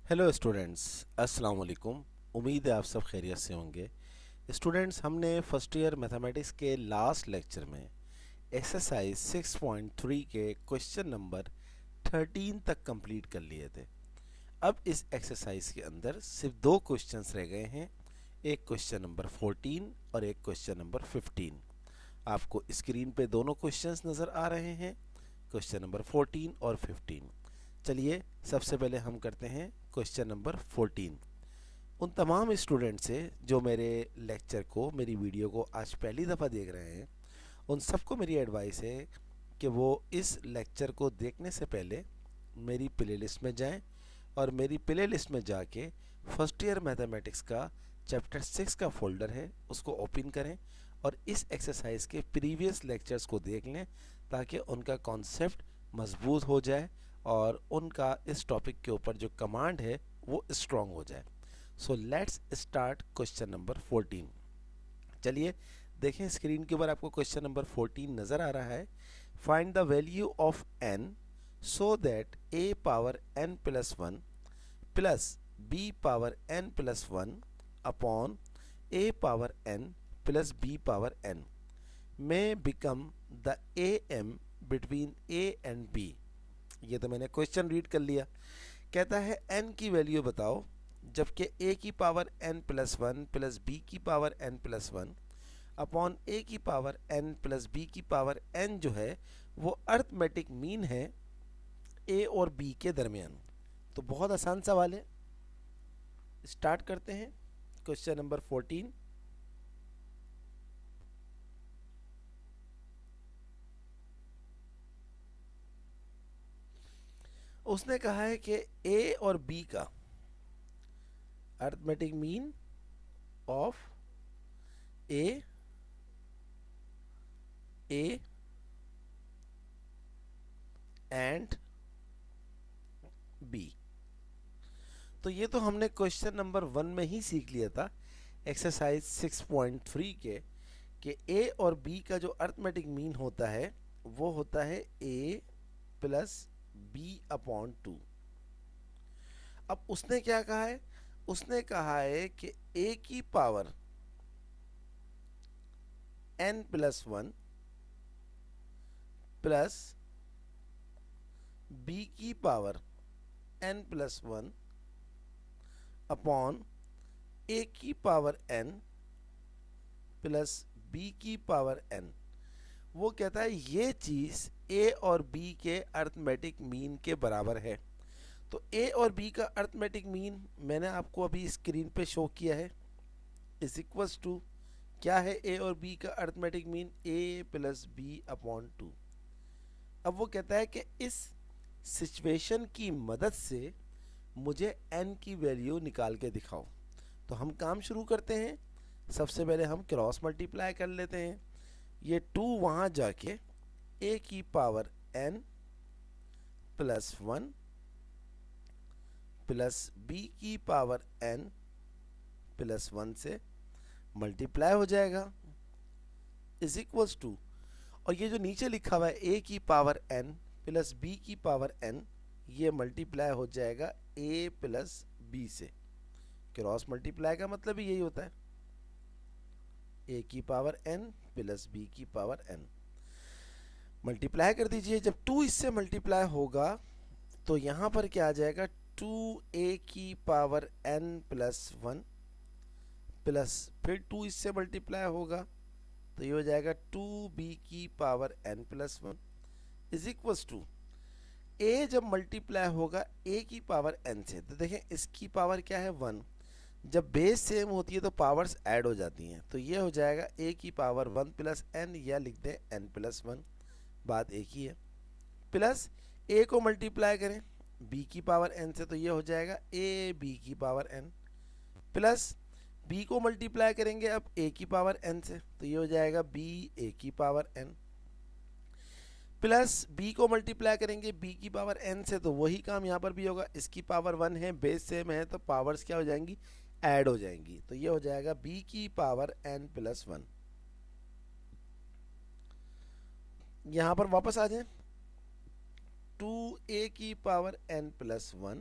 Hello students, अस्सलाम वालेकुम। उम्मीद है आप सब खैरियत से होंगे। स्टूडेंट्स, हमने फर्स्ट ईयर मैथमेटिक्स के लास्ट लेक्चर में एक्सरसाइज 6.3 के क्वेश्चन नंबर 13 तक कंप्लीट कर लिए थे। अब इस एक्सरसाइज के अंदर सिर्फ दो क्वेश्चंस रह गए हैं, एक क्वेश्चन नंबर 14 और एक क्वेश्चन नंबर 15। आपको स्क्रीन पे दोनों क्वेश्चंस नज़र आ रहे हैं, क्वेश्चन नंबर 14 और 15। चलिए सबसे पहले हम करते हैं क्वेश्चन नंबर 14। उन तमाम स्टूडेंट से जो मेरे लेक्चर को, मेरी वीडियो को आज पहली दफ़ा देख रहे हैं, उन सबको मेरी एडवाइस है कि वो इस लेक्चर को देखने से पहले मेरी प्लेलिस्ट में जाएं और मेरी प्लेलिस्ट में जाके फर्स्ट ईयर मैथमेटिक्स का चैप्टर 6 का फोल्डर है उसको ओपन करें और इस एक्सरसाइज के प्रीवियस लेक्चर्स को देख लें ताकि उनका कॉन्सेप्ट मजबूत हो जाए और उनका इस टॉपिक के ऊपर जो कमांड है वो स्ट्रॉन्ग हो जाए। So let's start question number 14। चलिए देखें, स्क्रीन के ऊपर आपको क्वेश्चन नंबर 14 नज़र आ रहा है। Find the value of n so that a power n plus 1 plus b power n plus 1 upon a power n plus b power n में become the am between a and b। ये तो मैंने question read कर लिया। कहता है n की value बताओ जबकि a की power n plus 1 plus b की power n plus 1 upon a की पावर n प्लस b की पावर n जो है वो अर्थमेटिक मीन है a और b के दरमियान। तो बहुत आसान सवाल है, स्टार्ट करते हैं क्वेश्चन नंबर 14। उसने कहा है कि a और b का arithmetic mean of a and b। तो ये तो हमने क्वेश्चन नंबर 1 में ही सीख लिया था एक्सरसाइज 6.3 के कि a और b का जो अर्थमेटिक मीन होता है वो होता है a प्लस b अपॉन 2। अब उसने क्या कहा है? उसने कहा है कि a की power n plus 1 plus b की power n plus 1 upon a की पावर n प्लस b की पावर n। वो कहता है ये चीज़ a और b के अर्थमेटिक मीन के बराबर है। तो a और b का अर्थमेटिक मीन मैंने आपको अभी स्क्रीन पे शो किया है, इज इक्वल्स टू क्या है a और b का arithmetic mean a plus b upon 2। अब वो कहता है कि इस सिचुएशन की मदद से मुझे n की वैल्यू निकाल के दिखाओ। तो हम काम शुरू करते हैं। सबसे पहले हम क्रॉस मल्टीप्लाई कर लेते हैं। ये 2 वहाँ जाके a की power n plus 1 plus b की पावर n प्लस 1 से मल्टीप्लाई हो जाएगा, इज इक्वल्स टू, और ये जो नीचे लिखा हुआ है a की पावर n प्लस b की पावर n, ये मल्टीप्लाई हो जाएगा a प्लस b से। क्रॉस मल्टीप्लाई का मतलब ही यही होता है, a की पावर n प्लस b की पावर n। मल्टीप्लाई कर दीजिए। जब 2 इससे मल्टीप्लाई होगा तो यहाँ पर क्या आ जाएगा, 2a की पावर n प्लस 1 प्लस फिर 2 इससे मल्टीप्लाई होगा तो ये हो जाएगा 2b की power n plus 1 is equals to a जब मल्टीप्लाई होगा a की पावर n से, तो देखें इसकी पावर क्या है 1। जब बेस सेम होती है तो पावर्स ऐड हो जाती हैं, तो ये हो जाएगा a की पावर 1 प्लस n, या लिख दें n प्लस 1, बात एक ही है। प्लस a को मल्टीप्लाई करें b की पावर n से तो ये हो जाएगा a b की पावर n, प्लस b को मल्टीप्लाई करेंगे अब a की पावर n से तो ये हो जाएगा b a की पावर n, प्लस b को मल्टीप्लाई करेंगे b की पावर n से तो वही काम यहाँ पर भी होगा। इसकी पावर 1 है, बेस सेम है, तो पावर्स क्या हो जाएंगी, ऐड हो जाएंगी। तो ये हो जाएगा b की पावर n प्लस 1। यहाँ पर वापस आ जाएं, 2a की power n plus 1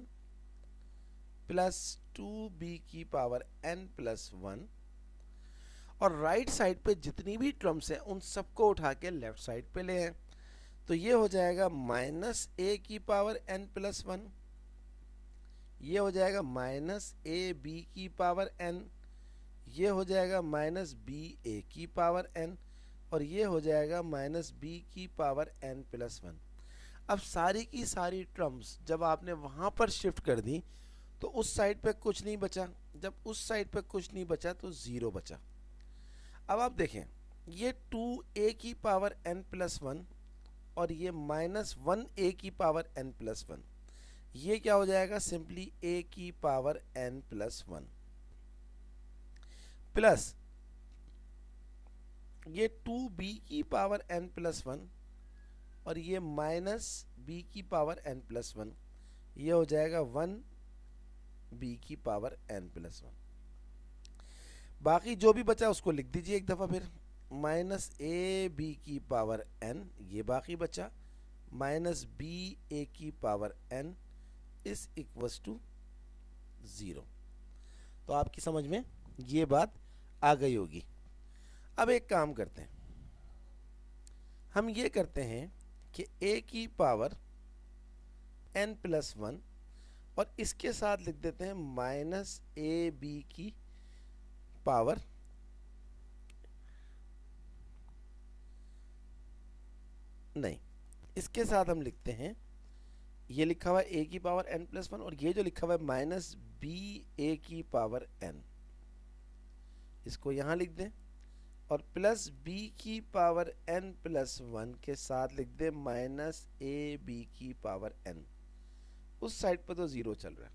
plus 2b की पावर n प्लस 1, और राइट साइड पे जितनी भी टर्म्स हैं उन सबको उठा के लेफ्ट साइड पे ले आए। तो ये हो जाएगा माइनस a की पावर n प्लस 1, ये हो जाएगा माइनस ए बी की पावर n, ये हो जाएगा माइनस बी ए की पावर n, और ये हो जाएगा माइनस बी की पावर n प्लस 1। अब सारी की सारी टर्म्स जब आपने वहाँ पर शिफ्ट कर दी तो उस साइड पे कुछ नहीं बचा, जब उस साइड पे कुछ नहीं बचा तो ज़ीरो बचा। अब आप देखें, ये 2a की पावर n प्लस 1 और ये माइनस 1a की पावर n प्लस 1, ये क्या हो जाएगा, सिंपली a की पावर n प्लस 1 प्लस ये 2b की पावर n प्लस 1 और ये माइनस b की पावर n प्लस 1, ये हो जाएगा 1b की पावर n प्लस 1। बाकी जो भी बचा उसको लिख दीजिए एक दफ़ा फिर, माइनस ए बी की पावर n, ये बाकी बचा, माइनस बी ए की power n is equals to 0। तो आपकी समझ में ये बात आ गई होगी। अब एक काम करते हैं, हम ये करते हैं कि a की पावर n प्लस 1 और इसके साथ लिख देते हैं माइनस ए बी की पावर नहीं, इसके साथ हम लिखते हैं, ये लिखा हुआ है a की पावर n प्लस 1 और ये जो लिखा हुआ है माइनस बी ए की पावर n, इसको यहाँ लिख दें, और प्लस b की पावर n प्लस 1 के साथ लिख दें माइनस ए बी की पावर n। उस साइड पर तो ज़ीरो चल रहा है,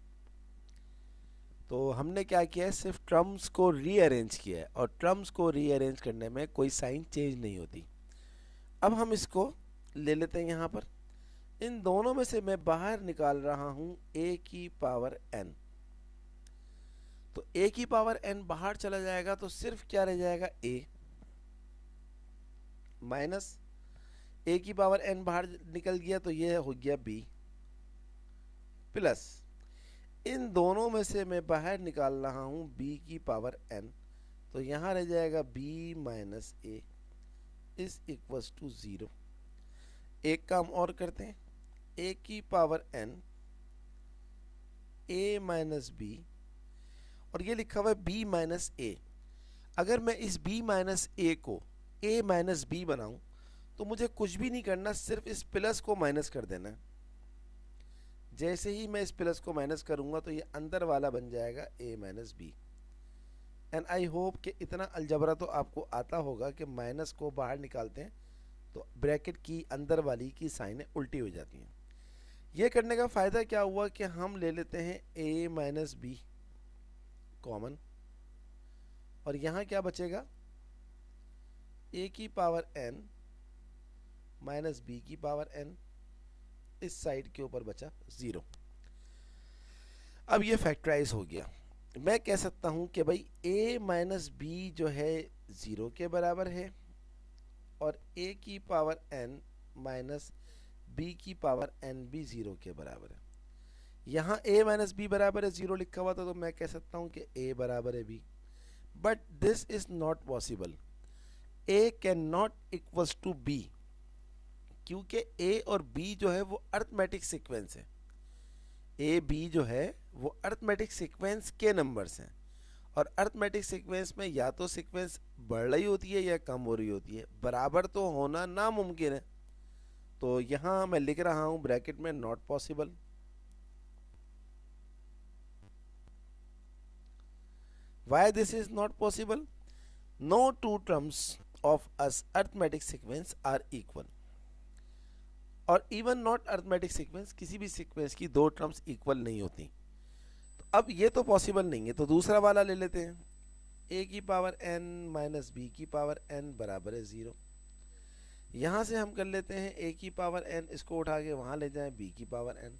तो हमने क्या किया है, सिर्फ टर्म्स को रीअरेंज किया है, और टर्म्स को रीअरेंज करने में कोई साइन चेंज नहीं होती। अब हम इसको ले लेते हैं यहाँ पर, इन दोनों में से मैं बाहर निकाल रहा हूँ a की पावर n, तो a की पावर n बाहर चला जाएगा तो सिर्फ क्या रह जाएगा, a माइनस a की पावर n बाहर निकल गया तो ये हो गया b, प्लस इन दोनों में से मैं बाहर निकाल रहा हूँ b की पावर n, तो यहाँ रह जाएगा b minus a is equals to 0। एक काम और करते हैं, a की power n a minus b, और ये लिखा हुआ है b माइनस a। अगर मैं इस b माइनस a को a माइनस b बनाऊं तो मुझे कुछ भी नहीं करना, सिर्फ इस प्लस को माइनस कर देना है। जैसे ही मैं इस प्लस को माइनस करूंगा तो ये अंदर वाला बन जाएगा a minus b। And I hope कि इतना अलजबरा तो आपको आता होगा कि माइनस को बाहर निकालते हैं तो ब्रैकेट की अंदर वाली की साइनें उल्टी हो जाती हैं। ये करने का फ़ायदा क्या हुआ कि हम ले लेते हैं a माइनस b कॉमन, और यहाँ क्या बचेगा, a की पावर n माइनस b की पावर n, इस साइड के ऊपर बचा 0। अब ये फैक्टराइज हो गया, मैं कह सकता हूँ कि भाई a माइनस बी जो है 0 के बराबर है, और a की पावर n माइनस b की पावर n भी 0 के बराबर है। यहाँ a माइनस बी बराबर है 0 लिखा हुआ था, तो मैं कह सकता हूँ कि a बराबर है b, but this is not possible. a can not equals to b, क्योंकि a और b जो है वो अर्थमेटिक सीक्वेंस है। a b जो है वो अर्थमेटिक सीक्वेंस के नंबर्स हैं, और अर्थमेटिक सीक्वेंस में या तो सीक्वेंस बढ़ रही होती है या कम हो रही होती है, बराबर तो होना नामुमकिन है। तो यहाँ मैं लिख रहा हूँ ब्रैकेट में not possible. Why this is not possible? No two terms of as arithmetic sequence are equal, और इवन नॉट अर्थमेटिक सीक्वेंस, किसी भी सीक्वेंस की दो टर्म्स इक्वल नहीं होती। तो अब ये तो पॉसिबल नहीं है, तो दूसरा वाला ले लेते हैं, a की पावर n माइनस b की पावर n बराबर है 0। यहाँ से हम कर लेते हैं a की पावर n, इसको उठा के वहाँ ले जाएं b की पावर n,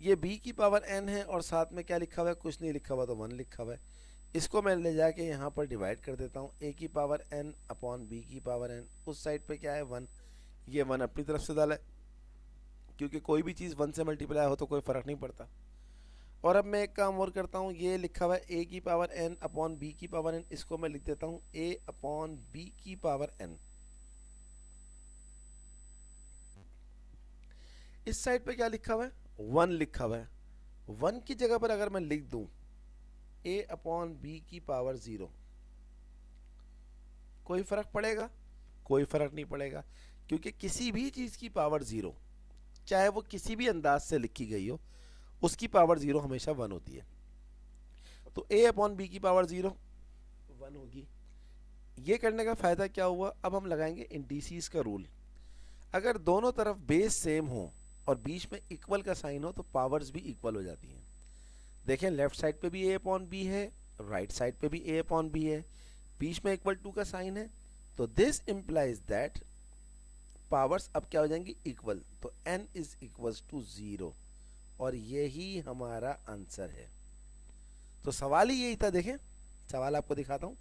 ये b की पावर n है, और साथ में क्या लिखा हुआ है, कुछ नहीं लिखा हुआ तो 1 लिखा हुआ है। इसको मैं ले जाके यहाँ पर डिवाइड कर देता हूँ, a की पावर n अपॉन b की पावर n, उस साइड पे क्या है 1, ये 1 अपनी तरफ से डाला है, क्योंकि कोई भी चीज़ 1 से मल्टीप्लाई हो तो कोई फ़र्क नहीं पड़ता। और अब मैं एक काम और करता हूँ, ये लिखा हुआ है a की पावर n अपॉन b की पावर n, इसको मैं लिख देता हूँ a अपॉन b की पावर n। इस साइड पे क्या लिखा हुआ है, 1 लिखा हुआ है। 1 की जगह पर अगर मैं लिख दूं a अपॉन b की पावर 0, कोई फर्क पड़ेगा? कोई फर्क नहीं पड़ेगा, क्योंकि किसी भी चीज की पावर 0, चाहे वो किसी भी अंदाज से लिखी गई हो, उसकी पावर 0 हमेशा 1 होती है। तो a अपॉन b की पावर 0 1 होगी। ये करने का फायदा क्या हुआ, अब हम लगाएंगे इंडिसेस का रूल। अगर दोनों तरफ बेस सेम हो और बीच में इक्वल का साइन हो तो पावर्स भी इक्वल हो जाती हैं। देखें, लेफ्ट साइड पे भी a अपॉन बी है, राइट साइड पे भी a अपॉन बी है, बीच में इक्वल टू का साइन है, तो दिस इंप्लाइज दैट पावर्स अब क्या हो जाएंगी, इक्वल। तो n इज इक्वल्स टू 0, और यही हमारा आंसर है। तो सवाल ही यही था। देखें, सवाल आपको दिखाता हूँ।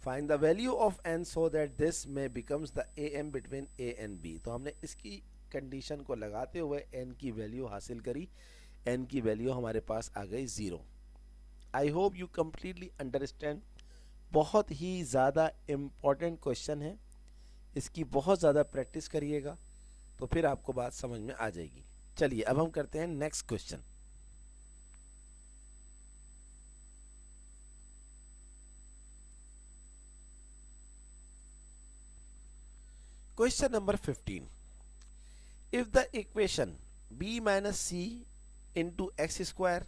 Find the value of n so that this में becomes the am between a and b। तो हमने इसकी कंडीशन को लगाते हुए n की वैल्यू हासिल करी। n की वैल्यू हमारे पास आ गई 0। आई होप यू कंप्लीटली अंडरस्टैंड। बहुत ही ज़्यादा इम्पॉर्टेंट क्वेश्चन है, इसकी बहुत ज़्यादा प्रैक्टिस करिएगा तो फिर आपको बात समझ में आ जाएगी। चलिए अब हम करते हैं next question. Question number 15। If the equation b minus c into x square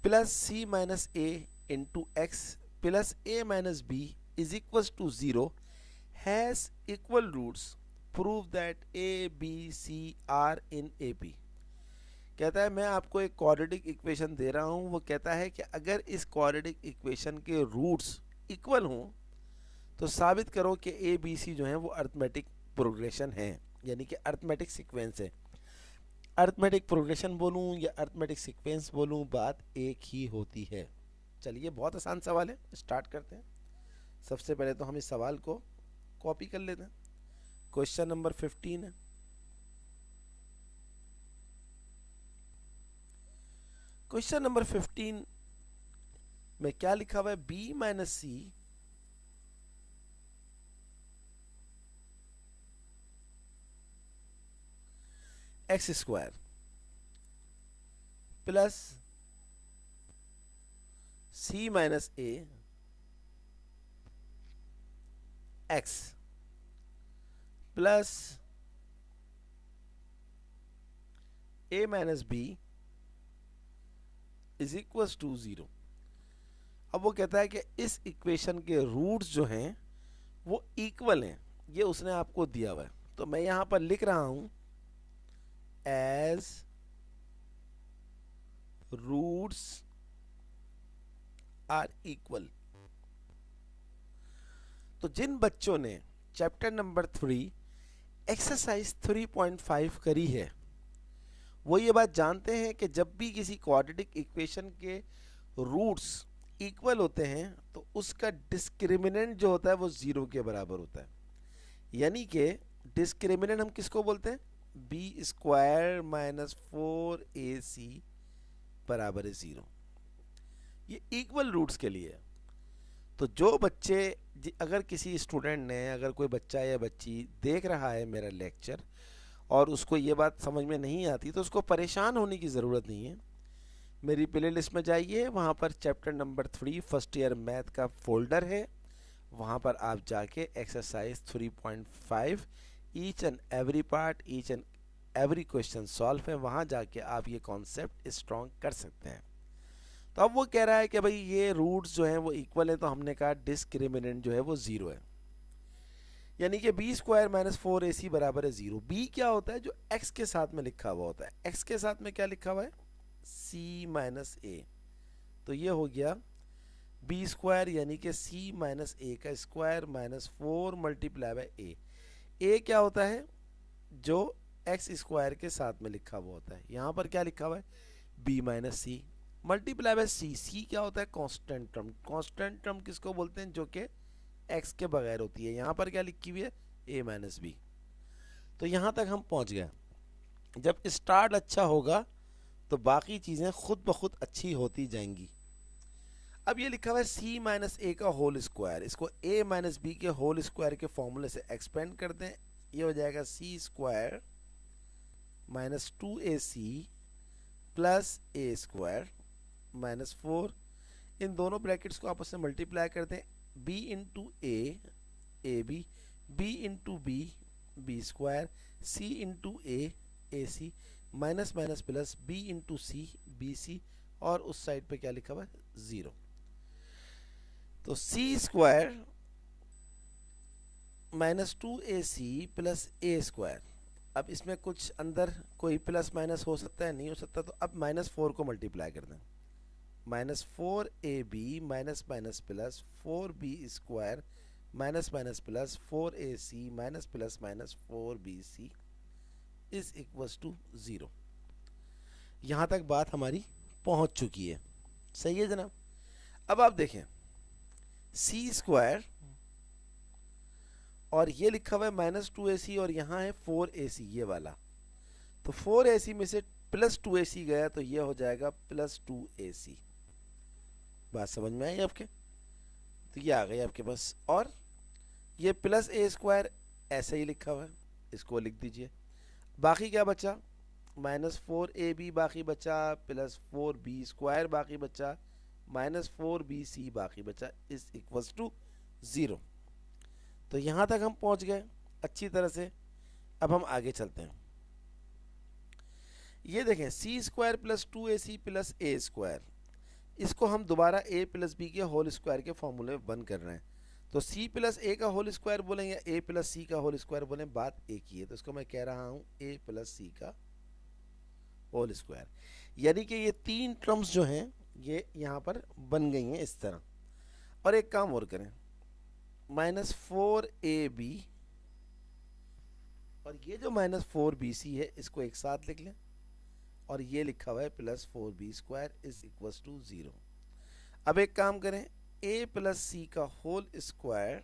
plus c minus a into x plus a minus b is equal to 0 has equal roots, prove that a b c are in A P. कहता है मैं आपको एक quadratic equation दे रहा हूँ, वो कहता है कि अगर इस क्वाड्रेटिक इक्वेशन के रूट्स इक्वल हों तो साबित करो कि ए बी सी जो है वो अर्थमेटिक प्रोग्रेशन है, यानी कि अर्थमेटिक सीक्वेंस है। अर्थमेटिक प्रोग्रेशन बोलूँ या अर्थमेटिक सीक्वेंस बोलूँ, बात एक ही होती है। चलिए, बहुत आसान सवाल है, स्टार्ट करते हैं। सबसे पहले तो हम इस सवाल को कॉपी कर लेते हैं। क्वेश्चन नंबर 15 है। क्वेश्चन नंबर 15 में क्या लिखा हुआ है, b minus c x square plus c minus a x plus a minus b is equal to 0। अब वो कहता है कि इस इक्वेशन के रूट्स जो हैं वो इक्वल हैं, ये उसने आपको दिया हुआ है। तो मैं यहां पर लिख रहा हूं एज रूट्स आर इक्वल। तो जिन बच्चों ने चैप्टर नंबर 3 एक्सरसाइज 3.5 करी है वो ये बात जानते हैं कि जब भी किसी क्वाड्रेटिक इक्वेशन के रूट्स इक्वल होते हैं तो उसका डिस्क्रिमिनेंट जो होता है वो 0 के बराबर होता है। यानी कि डिस्क्रिमिनेंट हम किसको बोलते हैं, बी स्क्वायर माइनस 4ac बराबर है 0। ये इक्वल रूट्स के लिए है। तो जो बच्चे, अगर किसी स्टूडेंट ने, अगर कोई बच्चा या बच्ची देख रहा है मेरा लेक्चर और उसको ये बात समझ में नहीं आती तो उसको परेशान होने की ज़रूरत नहीं है। मेरी प्ले लिस्ट में जाइए, वहाँ पर chapter number 3 first year math का फोल्डर है, वहाँ पर आप जाके exercise 3.5 each and every part, each and every question solve है, वहाँ जाके आप ये कॉन्सेप्ट स्ट्रॉन्ग कर सकते हैं। तो अब वो कह रहा है कि भाई ये रूट्स जो हैं वो इक्वल है, तो हमने कहा डिस्क्रिमिनेंट जो है वो 0 है, यानी कि बी स्क्वायर माइनस 4ac बराबर है 0। बी क्या होता है, जो x के साथ में लिखा हुआ होता है। x के साथ में क्या लिखा हुआ है, c माइनस ए। तो ये हो गया बी स्क्वायर यानी कि c माइनस ए का स्क्वायर माइनस 4 मल्टीप्लाई बाय ए। ए क्या होता है, जो x स्क्वायर के साथ में लिखा हुआ होता है। यहाँ पर क्या लिखा हुआ है, b minus C multiply by C. C क्या होता है, कांस्टेंट टर्म। कांस्टेंट टर्म किसको बोलते हैं, जो कि x के बगैर होती है। यहाँ पर क्या लिखी हुई है, a माइनस बी। तो यहाँ तक हम पहुँच गए। जब स्टार्ट अच्छा होगा तो बाकी चीज़ें खुद ब खुद अच्छी होती जाएंगी। अब ये लिखा हुआ है c माइनस ए का होल स्क्वायर, इसको a माइनस बी के होल स्क्वायर के फॉर्मूले से एक्सपेंड कर दें, ये हो जाएगा c square minus 2ac plus A square minus 4। इन दोनों ब्रैकेट्स को आपस में मल्टीप्लाई कर दें, b into A B, b into B square, c into A C, minus minus plus b into C B C, और उस साइड पे क्या लिखा हुआ है 0। तो c square minus 2ac plus A square, अब इसमें कुछ अंदर कोई प्लस माइनस हो सकता है, नहीं हो सकता, तो अब माइनस 4 को मल्टीप्लाई कर दें, minus 4ab minus minus plus 4b square minus minus plus 4ac minus plus minus 4bc is equals to 0। यहाँ तक बात हमारी पहुँच चुकी है, सही है जनाब। अब आप देखें c स्क्वायर और ये लिखा हुआ है माइनस 2ac और यहाँ है 4ac, ये वाला, तो 4ac में से प्लस 2ac गया तो ये हो जाएगा प्लस 2ac। बात समझ में आई आपके? तो ये आ गई आपके पास, और ये प्लस ए स्क्वायर ऐसे ही लिखा हुआ है, इसको लिख दीजिए। बाकी क्या बचा, माइनस 4ab बाकी बचा, प्लस 4b स्क्वायर बाकी बचा, माइनस 4bc बाकी बचा, इज इक्वल्स टू 0। तो यहाँ तक हम पहुँच गए अच्छी तरह से। अब हम आगे चलते हैं। ये देखें c square plus 2ac plus A square, इसको हम दोबारा a प्लस बी के होल स्क्वायर के फॉर्मूले में बंद कर रहे हैं। तो c प्लस ए का होल स्क्वायर बोलें या a प्लस सी का होल स्क्वायर बोलें, बात एक ही है। तो इसको मैं कह रहा हूँ a प्लस सी का होल स्क्वायर, यानी कि ये तीन टर्म्स जो हैं ये यहाँ पर बन गई हैं इस तरह। और एक काम और करें, माइनस 4ab और ये जो माइनस 4bc है इसको एक साथ लिख लें, और ये लिखा हुआ है plus 4b square is equals to 0। अब एक काम करें, a प्लस सी का होल स्क्वायर,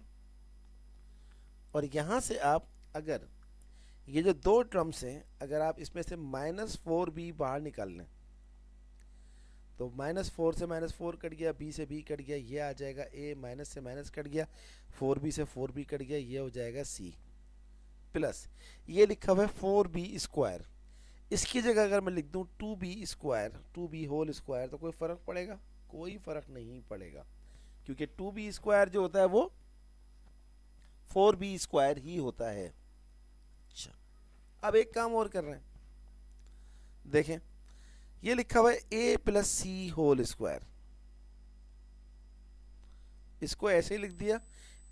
और यहाँ से आप अगर ये जो दो टर्म्स हैं अगर आप इसमें से माइनस 4b बाहर निकाल लें तो माइनस 4 से माइनस 4 कट गया, b से b कट गया, ये आ जाएगा a, माइनस से माइनस कट गया, 4b से 4b कट गया, ये हो जाएगा c, प्लस ये लिखा हुआ है 4b स्क्वायर, इसकी जगह अगर मैं लिख दूं 2b square, 2b whole square, तो कोई फ़र्क पड़ेगा? कोई फ़र्क नहीं पड़ेगा, क्योंकि 2b स्क्वायर जो होता है वो 4b स्क्वायर ही होता है। अच्छा, अब एक काम और कर रहे हैं, देखें ये लिखा हुआ है a plus c whole square, इसको ऐसे ही लिख दिया।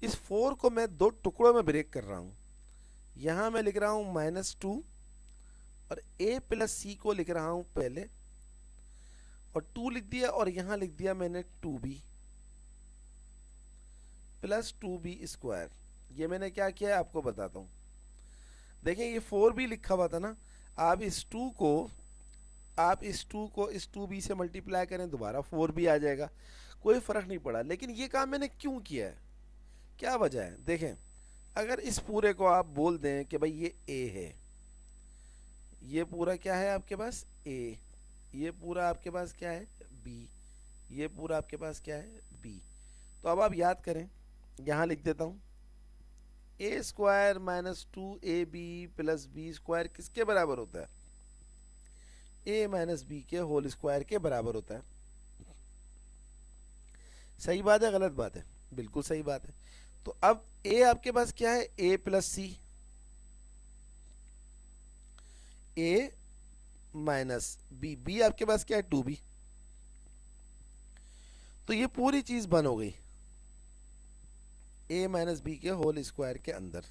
इस 4 को मैं दो टुकड़ों में ब्रेक कर रहा हूं, यहां मैं लिख रहा हूं -2 और a प्लस सी को लिख रहा हूं पहले, और 2 लिख दिया, और यहां लिख दिया मैंने 2b प्लस 2b स्क्वायर। ये मैंने क्या किया है आपको बताता हूं। देखें ये 4b लिखा हुआ था ना, आप इस 2 को इस 2b से मल्टीप्लाई करें, दोबारा 4b आ जाएगा, कोई फ़र्क नहीं पड़ा। लेकिन ये काम मैंने क्यों किया है, क्या वजह है? देखें अगर इस पूरे को आप बोल दें कि भाई ये a है, ये पूरा क्या है आपके पास a, ये पूरा आपके पास क्या है b, ये पूरा आपके पास क्या है b, तो अब आप याद करें, यहाँ लिख देता हूँ a square minus 2ab plus b square किसके बराबर होता है? a माइनस b के होल स्क्वायर के बराबर होता है। सही बात है गलत बात है? बिल्कुल सही बात है। तो अब a आपके पास क्या है, a plus c, a minus b, b आपके पास क्या है 2b, तो ये पूरी चीज बन हो गई a माइनस बी के होल स्क्वायर के अंदर।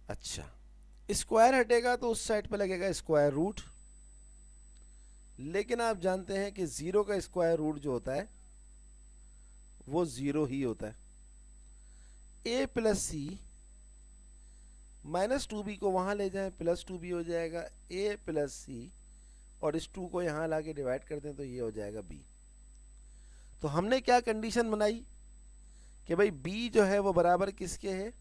अच्छा, स्क्वायर हटेगा तो उस साइड पे लगेगा स्क्वायर रूट, लेकिन आप जानते हैं कि 0 का स्क्वायर रूट जो होता है वो 0 ही होता है। a plus c minus 2b को वहां ले जाएं, प्लस 2b हो जाएगा, a प्लस सी, और इस 2 को यहां लाके डिवाइड कर दें तो ये हो जाएगा b। तो हमने क्या कंडीशन बनाई कि भाई b जो है वो बराबर किसके है,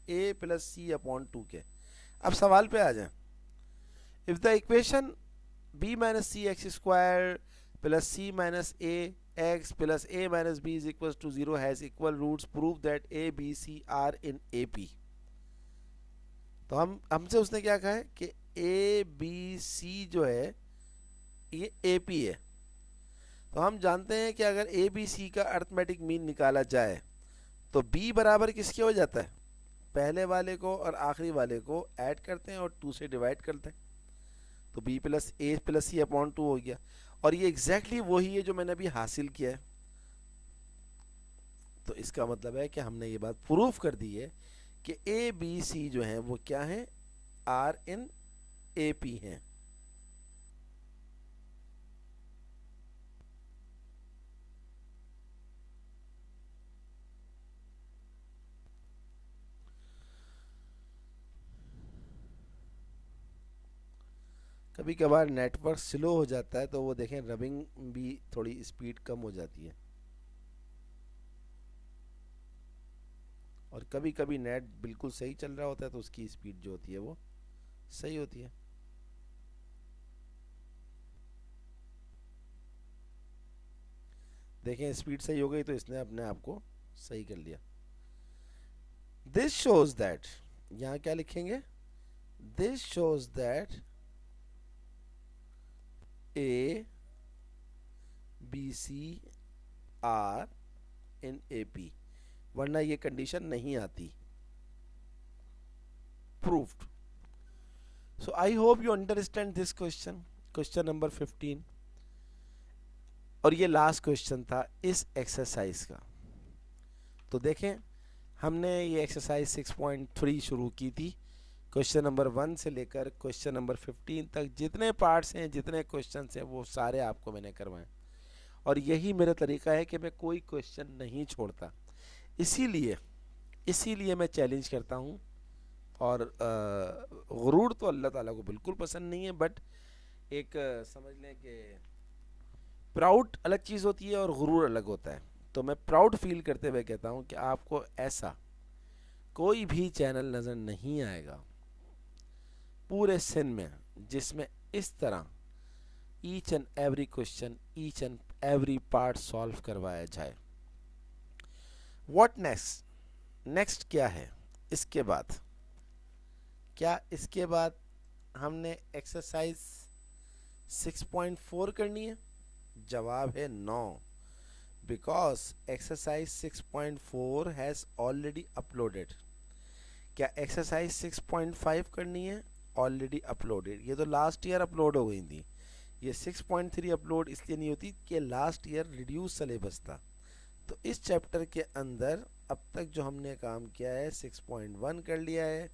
a प्लस सी अपॉन 2 के। अब सवाल पे आ जाए, if the equation b minus c x square plus c minus a x plus a minus b is equal to 0 has equal roots, prove that a b c are in A P. तो हमसे उसने क्या कहा है कि ए b सी जो है ये ए पी है। तो हम जानते हैं कि अगर ए बी सी का अर्थमेटिक मीन निकाला जाए तो b बराबर किसके हो जाता है, पहले वाले को और आखिरी वाले को ऐड करते हैं और 2 से डिवाइड करते हैं, तो b प्लस ए प्लस सी अपॉन 2 हो गया। और ये एग्जैक्टली वही है जो मैंने अभी हासिल किया है। तो इसका मतलब है कि हमने ये बात प्रूफ कर दी है कि ए बी सी जो है वो क्या है, आर इन ए पी हैं। कभी कभार नेटवर्क स्लो हो जाता है तो वो देखें रबिंग भी थोड़ी स्पीड कम हो जाती है, और कभी कभी नेट बिल्कुल सही चल रहा होता है तो उसकी स्पीड जो होती है वो सही होती है। देखें स्पीड सही हो गई तो इसने अपने आप को सही कर लिया। दिस शोज दैट, यहां क्या लिखेंगे, this shows that a b c are in A P, वरना ये कंडीशन नहीं आती। Proved. So I hope you understand this question, question number 15। और ये लास्ट क्वेश्चन था इस एक्सरसाइज का। तो देखें हमने ये एक्सरसाइज 6.3 शुरू की थी, क्वेश्चन नंबर 1 से लेकर क्वेश्चन नंबर 15 तक जितने पार्ट्स हैं, जितने क्वेश्चन हैं, वो सारे आपको मैंने करवाए। और यही मेरा तरीका है कि मैं कोई क्वेश्चन नहीं छोड़ता, इसीलिए मैं चैलेंज करता हूँ। और गुरूर तो अल्लाह ताला को बिल्कुल पसंद नहीं है, बट एक समझ लें कि प्राउड अलग चीज़ होती है और गुरूर अलग होता है। तो मैं प्राउड फील करते हुए कहता हूँ कि आपको ऐसा कोई भी चैनल नज़र नहीं आएगा पूरे सिंध में जिसमें इस तरह each and every question, each and every part solve करवाया जाए। व्हाट नेक्स्ट, नेक्स्ट क्या है इसके बाद, क्या इसके बाद हमने एक्सरसाइज 6.4 करनी है? जवाब है no, because exercise 6.4 has already uploaded. क्या एक्सरसाइज 6.5 करनी है? Already uploaded. ये तो लास्ट ईयर अपलोड हो गई थी। ये 6.3 अपलोड इसलिए नहीं होती कि लास्ट ईयर रिड्यूस सिलेबस था। तो इस चैप्टर के अंदर अब तक जो हमने काम किया है 6.1 कर लिया है,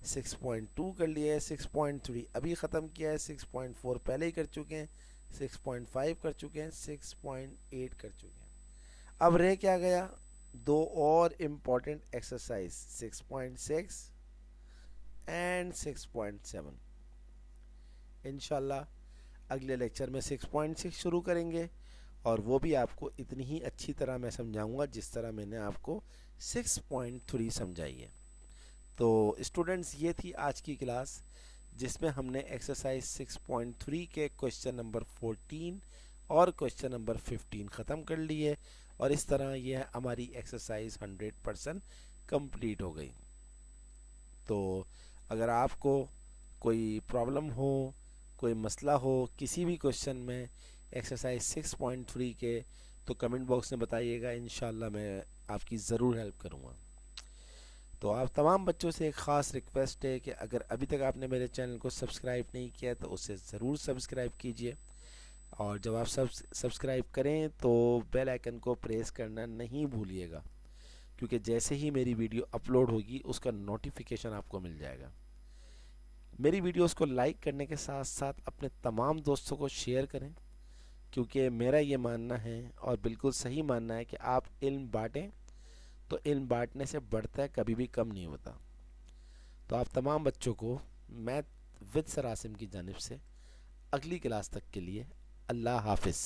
6.2 कर लिया है, 6.3 अभी ख़त्म किया है, 6.4 पहले ही कर चुके हैं, 6.5 कर चुके हैं, 6.8 कर चुके हैं। अब रह क्या गया, दो और इम्पॉर्टेंट एक्सरसाइज 6.6 एंड 6.7। इंशाल्लाह अगले लेक्चर में 6.6 शुरू करेंगे और वो भी आपको इतनी ही अच्छी तरह मैं समझाऊंगा जिस तरह मैंने आपको 6.3 समझाई है। तो स्टूडेंट्स ये थी आज की क्लास जिसमें हमने एक्सरसाइज 6.3 के क्वेश्चन नंबर 14 और क्वेश्चन नंबर 15 ख़त्म कर ली है, और इस तरह यह हमारी एक्सरसाइज 100% कंप्लीट हो गई। तो अगर आपको कोई प्रॉब्लम हो, कोई मसला हो किसी भी क्वेश्चन में एक्सरसाइज 6.3 के, तो कमेंट बॉक्स में बताइएगा, इंशाल्लाह मैं आपकी ज़रूर हेल्प करूँगा। तो आप तमाम बच्चों से एक ख़ास रिक्वेस्ट है कि अगर अभी तक आपने मेरे चैनल को सब्सक्राइब नहीं किया तो उसे ज़रूर सब्सक्राइब कीजिए, और जब आप सब्सक्राइब करें तो बेल आइकन को प्रेस करना नहीं भूलिएगा, क्योंकि जैसे ही मेरी वीडियो अपलोड होगी उसका नोटिफिकेशन आपको मिल जाएगा। मेरी वीडियोस को लाइक करने के साथ साथ अपने तमाम दोस्तों को शेयर करें, क्योंकि मेरा ये मानना है और बिल्कुल सही मानना है कि आप इल्म बांटें तो इल्म बांटने से बढ़ता है, कभी भी कम नहीं होता। तो आप तमाम बच्चों को मैथ विद सर आसिम की जानिब से अगली क्लास तक के लिए अल्लाह हाफिज़।